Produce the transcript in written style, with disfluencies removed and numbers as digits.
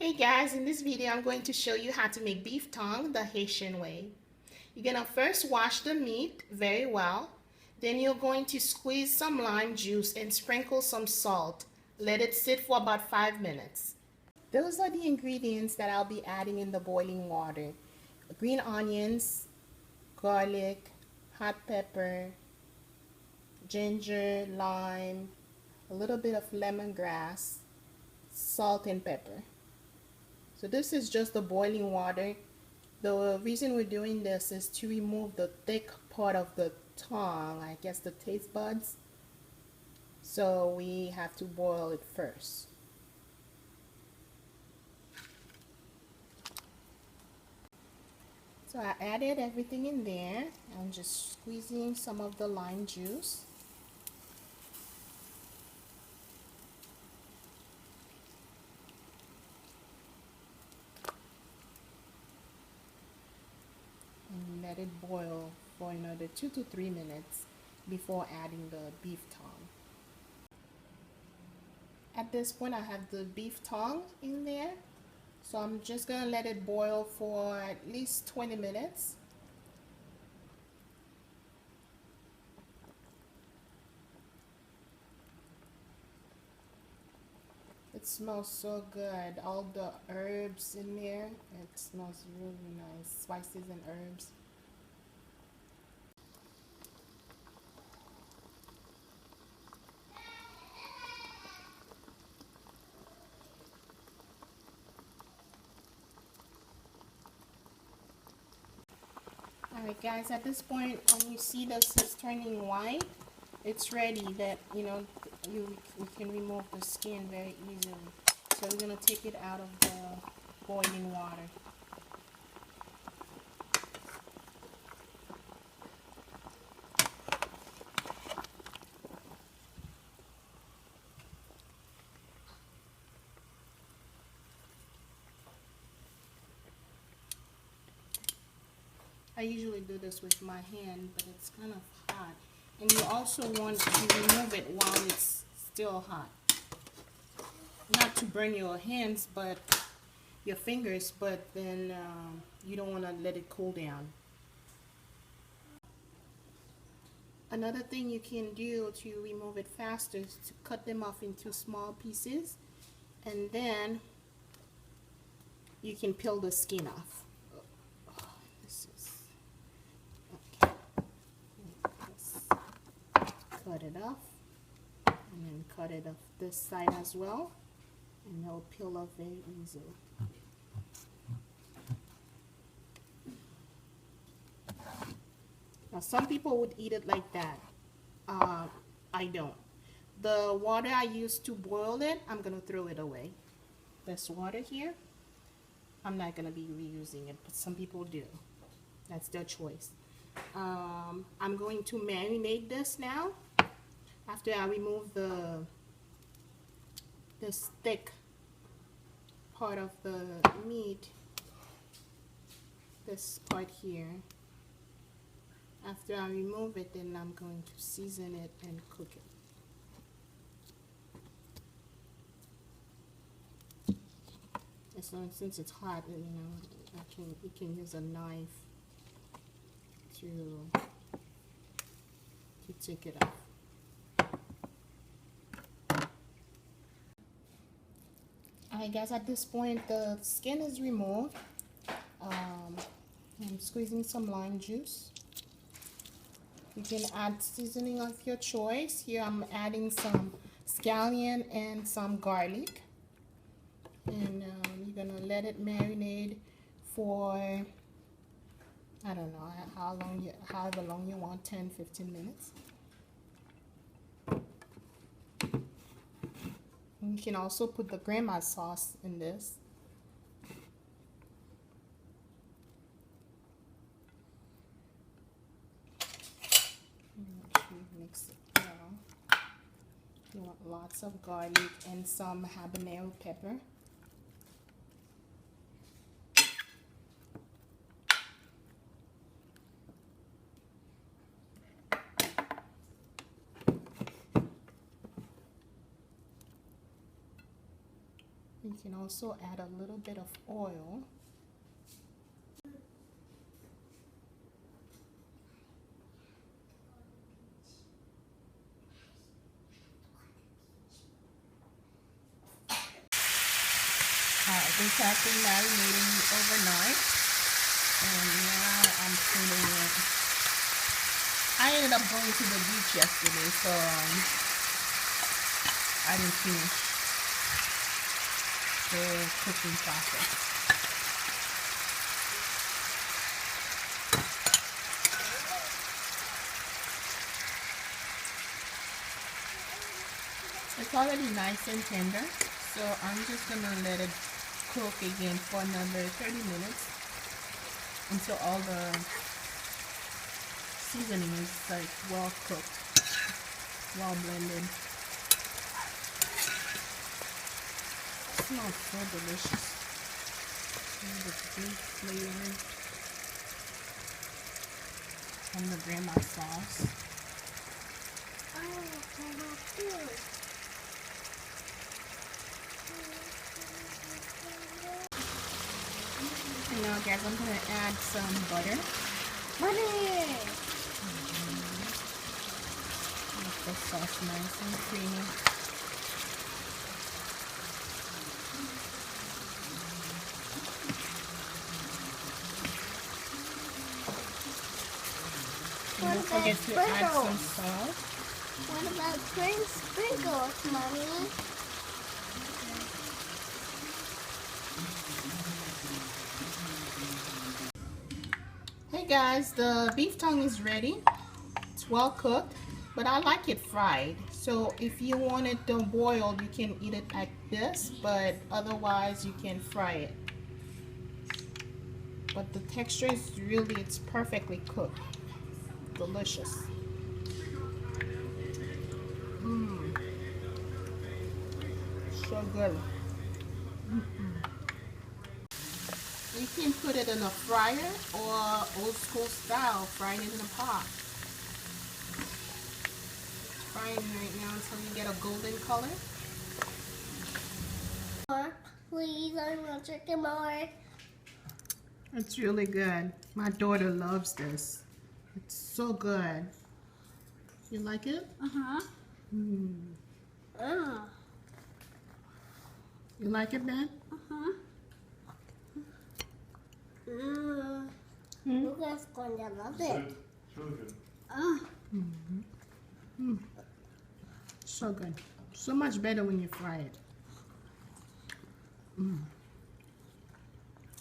Hey guys, in this video I'm going to show you how to make beef tongue the Haitian way. You're going to first wash the meat very well. Then you're going to squeeze some lime juice and sprinkle some salt. Let it sit for about 5 minutes. Those are the ingredients that I'll be adding in the boiling water. Green onions, garlic, hot pepper, ginger, lime, a little bit of lemongrass, salt and pepper. So this is just the boiling water. The reason we're doing this is to remove the thick part of the tongue, I guess the taste buds. So we have to boil it first. So I added everything in there. I'm just squeezing some of the lime juice. And let it boil for another 2 to 3 minutes before adding the beef tongue. At this point I have the beef tongue in there. So I'm just going to let it boil for at least 20 minutes. It smells so good. All the herbs in there. It smells really nice. Spices and herbs. Alright guys, at this point when you see this is turning white, it's ready that you can remove the skin very easily. So we're going to take it out of the boiling water. I usually do this with my hand, but it's kind of hot. And you also want to remove it while it's still hot. Not to burn your hands, but your fingers, but then you don't want to let it cool down. Another thing you can do to remove it faster is to cut them off into small pieces, and then you can peel the skin off. Cut it off, and then cut it off this side as well, and they'll peel off very easily. Now some people would eat it like that. I don't. The water I used to boil it, I'm gonna throw it away. This water here, I'm not gonna be reusing it, but some people do. That's their choice. I'm going to marinate this now. After I remove this thick part of the meat, this part here, after I remove it, then I'm going to season it and cook it. So since it's hot, you can use a knife to take it off. Alright guys, at this point the skin is removed. I'm squeezing some lime juice. You can add seasoning of your choice. Here I'm adding some scallion and some garlic. And you're going to let it marinate for, I don't know, however long you want, 10-15 minutes. You can also put the grandma sauce in this. Mix it well. You want lots of garlic and some habanero pepper. You can also add a little bit of oil. This has been marinating overnight, and now I'm putting it. I ended up going to the beach yesterday, so I didn't finish the cooking process. It's already nice and tender, so I'm just gonna let it cook again for another 30 minutes until all the seasoning is like well cooked, well blended. It smells so delicious. And the big flavor from the grandma sauce. Now guys, I'm going to add some butter. Butter! Make the sauce nice and creamy. And don't forget to add some salt. What about sprinkles, Mommy? Hey guys, the beef tongue is ready. It's well cooked, but I like it fried. So if you want it boiled, you can eat it like this, but otherwise you can fry it. But the texture is really, it's perfectly cooked. Delicious. So good. You can put it in a fryer or old school style, frying it in a pot. It's frying right now until you get a golden color. Please, I want chicken more. It's really good. My daughter loves this. It's so good. You like it? Uh-huh. You like it, Ben? Uh-huh. Lucas gonna love it. So good. So much better when you fry it.